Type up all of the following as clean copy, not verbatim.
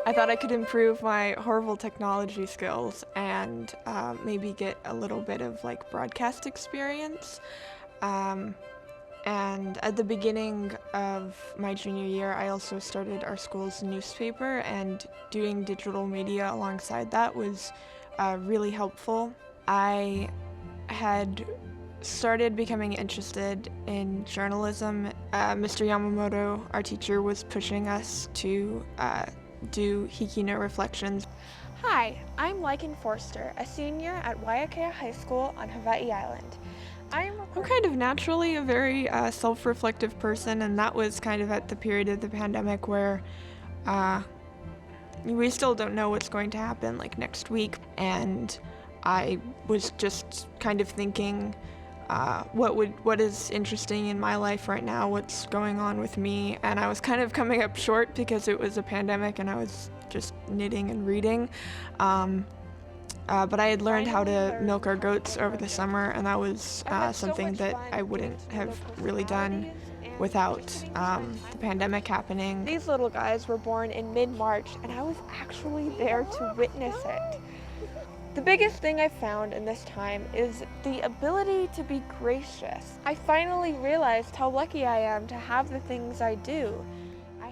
I thought I could improve my horrible technology skills and maybe get a little bit of like broadcast experience. And at the beginning of my junior year, I also started our school's newspaper, and doing digital media alongside that was really helpful. I had started becoming interested in journalism. Mr. Yamamoto, our teacher, was pushing us to do HIKI No Reflections. Hi, I'm Lichen Forster, a senior at Waiākea High School on Hawaiʻi Island. I'm kind of naturally a very self-reflective person, and that was kind of at the period of the pandemic where we still don't know what's going to happen like next week, and I was just kind of thinking what is interesting in my life right now, what's going on with me, and I was kind of coming up short because it was a pandemic and I was just knitting and reading. But I had learned how to milk our goats over the summer, and that was something that I wouldn't have really done without the pandemic happening. These little guys were born in mid-March, and I was actually there to witness it. The biggest thing I found in this time is the ability to be gracious. I finally realized how lucky I am to have the things I do.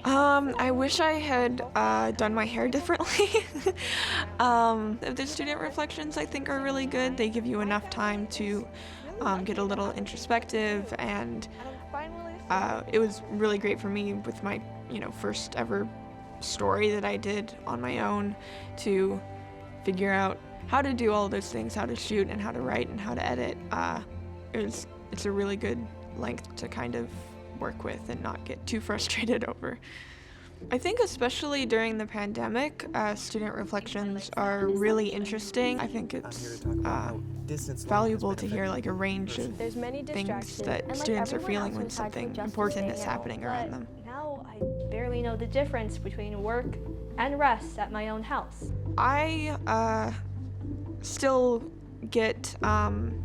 I wish I had done my hair differently. The student reflections, I think, are really good. They give you enough time to get a little introspective, and it was really great for me with my, first ever story that I did on my own to figure out how to do all those things, how to shoot and how to write and how to edit. It's a really good length to kind of work with and not get too frustrated over. I think especially during the pandemic, student reflections are really interesting. I think it's valuable to hear like a range of things that students are feeling when something important is happening around them. Now I barely know the difference between work and rest at my own house. I still get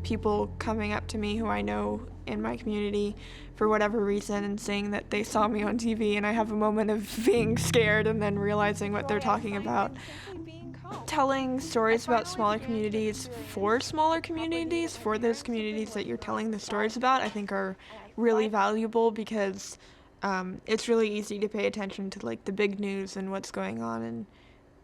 people coming up to me who I know in my community for whatever reason and saying that they saw me on TV, and I have a moment of being scared and then realizing what they're talking about. Telling stories about smaller communities, for those communities that you're telling the stories about, I think are really valuable because it's really easy to pay attention to like the big news and what's going on in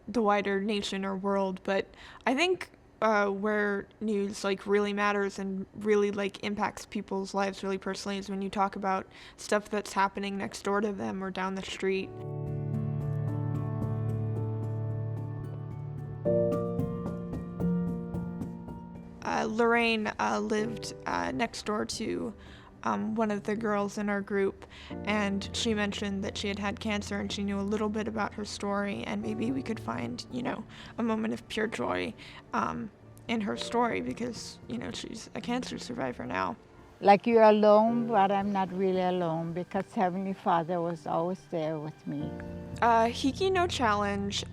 the wider nation or world, but I think where news like really matters and really like impacts people's lives really personally is when you talk about stuff that's happening next door to them or down the street. Lorraine lived next door to one of the girls in our group, and she mentioned that she had had cancer and she knew a little bit about her story, and maybe we could find, a moment of pure joy in her story because, she's a cancer survivor now. Like you're alone, but I'm not really alone because Heavenly Father was always there with me. HIKI No Challenge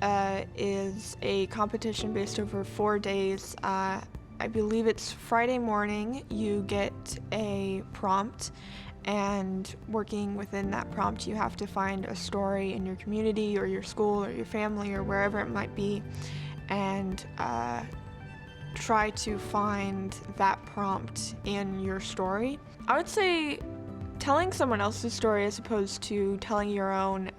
is a competition based over 4 days. I believe it's Friday morning. You get a prompt, and working within that prompt, you have to find a story in your community or your school or your family or wherever it might be, and try to find that prompt in your story. I would say telling someone else's story as opposed to telling your own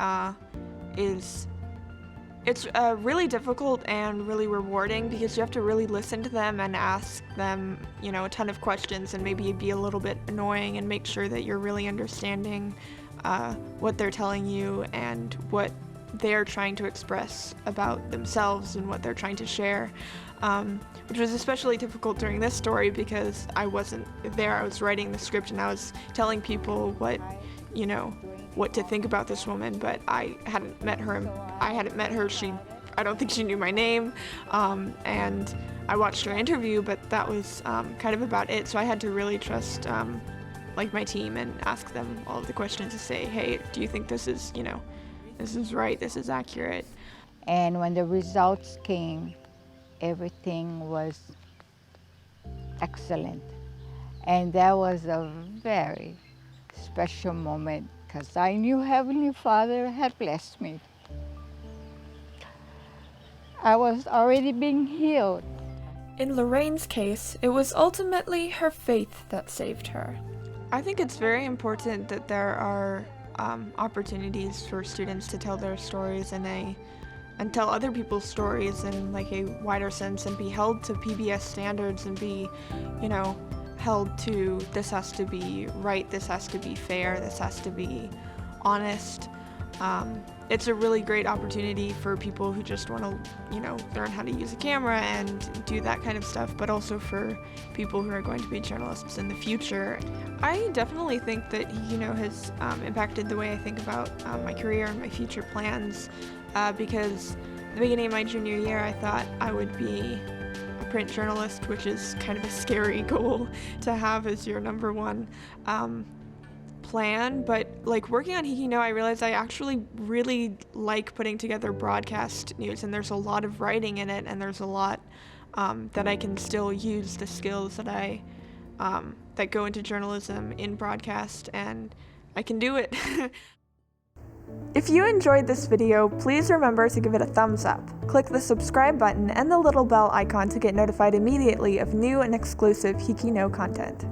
it's really difficult and really rewarding because you have to really listen to them and ask them, a ton of questions and maybe be a little bit annoying and make sure that you're really understanding what they're telling you and what they're trying to express about themselves and what they're trying to share, which was especially difficult during this story because I wasn't there. I was writing the script and I was telling people what to think about this woman, but I hadn't met her. I don't think she knew my name, and I watched her interview, but that was kind of about it. So I had to really trust my team and ask them all of the questions to say, hey, do you think this is right, this is accurate? And when the results came, everything was excellent. And that was a very special moment because I knew Heavenly Father had blessed me. I was already being healed. In Lorraine's case, it was ultimately her faith that saved her. I think it's very important that there are opportunities for students to tell their stories and tell other people's stories in like a wider sense and be held to PBS standards and be, you know, held to this has to be right, this has to be fair, this has to be honest. It's a really great opportunity for people who just want to, you know, learn how to use a camera and do that kind of stuff, but also for people who are going to be journalists in the future. I definitely think that, you know, has impacted the way I think about my career and my future plans, because at the beginning of my junior year, I thought I would be a print journalist, which is kind of a scary goal to have as your number one plan, but like working on HIKI now, I realized I actually really like putting together broadcast news, and there's a lot of writing in it, and there's a lot that I can still use the skills that I that go into journalism in broadcast, and I can do it. If you enjoyed this video, please remember to give it a thumbs up. Click the subscribe button and the little bell icon to get notified immediately of new and exclusive HIKI No content.